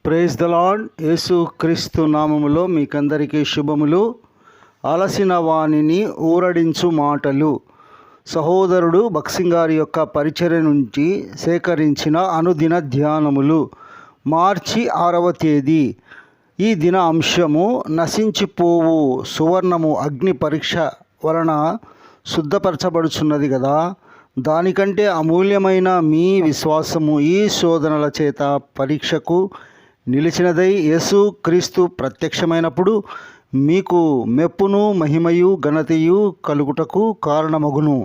Praise the lord. యేసు క్రీస్తు నామములో మీకందరికీ శుభములు. అలసిన వాణిని ఊరడించు మాటలు. సహోదరుడు భక్సింగ్ గారి యొక్క పరిచర్య నుంచి సేకరించిన అనుదిన ధ్యానములు. మార్చి 6వ తేదీ. ఈ దిన అంశము, నశించిపోవు సువర్ణము అగ్ని పరీక్ష వలన శుద్ధపరచబడుచున్నది కదా, దానికంటే అమూల్యమైన మీ విశ్వాసము ఈ శోధనల చేత పరీక్షకు నిలిచినదై యేసు క్రీస్తు ప్రత్యక్షమైనప్పుడు మీకు మెప్పును మహిమయు ఘనతయు కలుగుటకు కారణమగును.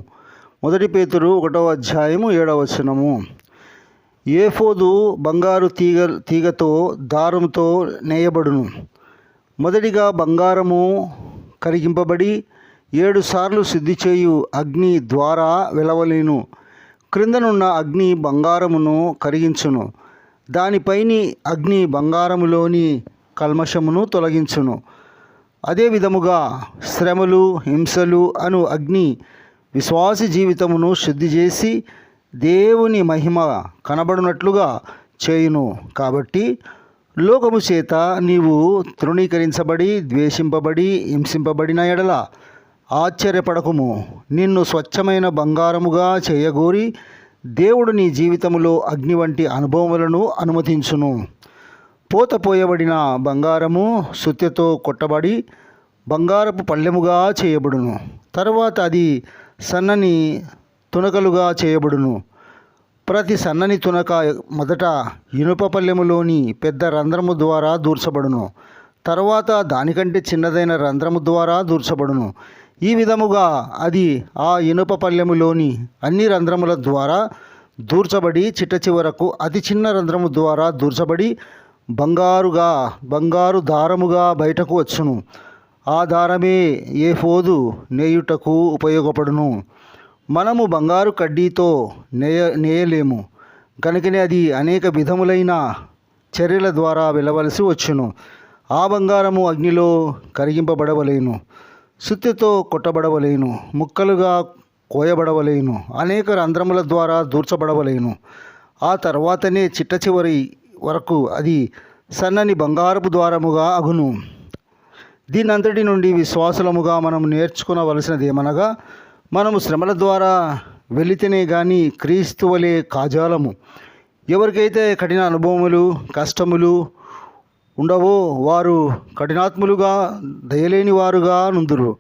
1 పేతురు 1వ అధ్యాయము 7వ వచనము. ఏఫోదు బంగారు తీగతో దారంతో నేయబడును. మొదటిగా బంగారము కరిగింపబడి 7 సార్లు శుద్ధి చేయు అగ్ని ద్వారా వెలవలేను. క్రిందనున్న అగ్ని బంగారమును కరిగించును. దానిపైని అగ్ని బంగారములోని కల్మషమును తొలగించును. అదే విధముగా శ్రమలు, హింసలు అను అగ్ని విశ్వాసి జీవితమును శుద్ధి చేసి దేవుని మహిమ కనబడినట్లుగా చేయును. కాబట్టి లోకము చేత నీవు తృణీకరించబడి, ద్వేషింపబడి, హింసింపబడిన ఎడల ఆశ్చర్యపడకుము. నిన్ను స్వచ్ఛమైన బంగారముగా చేయగోరి దేవుడు నీ జీవితంలో అగ్ని వంటి అనుభవములను అనుమతించును. పోతపోయబడిన బంగారము సుత్తెతో కొట్టబడి బంగారపు పళ్ళెముగా చేయబడును. తరువాత అది సన్నని తునకలుగా చేయబడును. ప్రతి సన్నని తునక మొదట ఇనుప పళ్ళెములోని పెద్ద రంధ్రము ద్వారా దూర్చబడును. తరువాత దానికంటే చిన్నదైన రంధ్రము ద్వారా దూర్చబడును. ఈ విధముగా అది ఆ ఇనుప పళ్ళెములోని అన్ని రంధ్రముల ద్వారా దూర్చబడి చిట్ట చివరకు అతి చిన్న రంధ్రము ద్వారా దూర్చబడి బంగారు దారముగా బయటకు వచ్చును. ఆ దారమే ఏఫోదు నేయుటకు ఉపయోగపడును. మనము బంగారు కడ్డీతో నేయలేము కనుకనే అది అనేక విధములైన చర్యల ద్వారా వెళ్ళవలసి వచ్చును. ఆ బంగారము అగ్నిలో కరిగింపబడవలేను, సుత్తెతో కొట్టబడవలేను, ముక్కలుగా కోయబడవలేను, అనేక రంధ్రముల ద్వారా దూర్చబడవలేను. ఆ తర్వాతనే చిట్ట చివరి వరకు అది సన్నని బంగారపు ద్వారముగా అగును. దీనంతటి నుండి విశ్వాసులముగా మనం నేర్చుకునవలసినది ఏమనగా, మనము శ్రమల ద్వారా వెళితేనే కానీ క్రీస్తు వలె కాజాలము. ఎవరికైతే కఠిన అనుభవములు, కష్టములు ఉండవో వారు కఠినాత్ములుగా, దయలేని వారుగా నుందురు.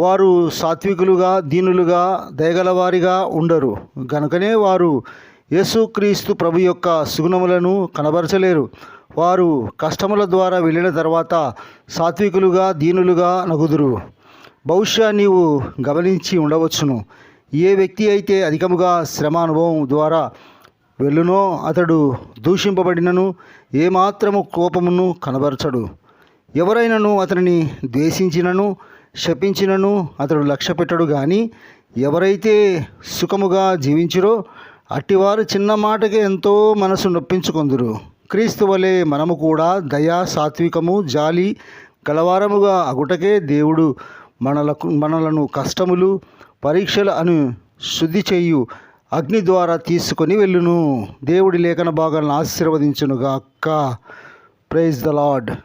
వారు సాత్వికులుగా, దీనులుగా, దయగలవారిగా ఉండరు. గనుకనే వారు యేసుక్రీస్తు ప్రభు యొక్క సుగుణములను కనబరచలేరు. వారు కష్టముల ద్వారా వెళ్ళిన తర్వాత సాత్వికులుగా, దీనులుగా నగుదురు. బహుశా నీవు గమనించి ఉండవచ్చును, ఏ వ్యక్తి అయితే అధికముగా శ్రమ అనుభవం ద్వారా వెళ్ళునో అతడు దూషింపబడినను ఏమాత్రము కోపమును కనబరచడు. ఎవరైనాను అతనిని ద్వేషించినను శపించినను అతడు లక్ష్యపెట్టడు. కానీ ఎవరైతే సుఖముగా జీవించిరో అట్టివారు చిన్న మాటకే ఎంతో మనసు నొప్పించుకొందురు. క్రీస్తు వలె మనము కూడా దయా, సాత్వికము, జాలి గలవారముగా అగుటకే దేవుడు మనలను కష్టములు, పరీక్షలు అను శుద్ధి చేయు అగ్ని ద్వారా తీసుకొని వెళ్ళును. దేవుడి లేఖన భాగాలను ఆశీర్వదించునుగాక. Praise the lord.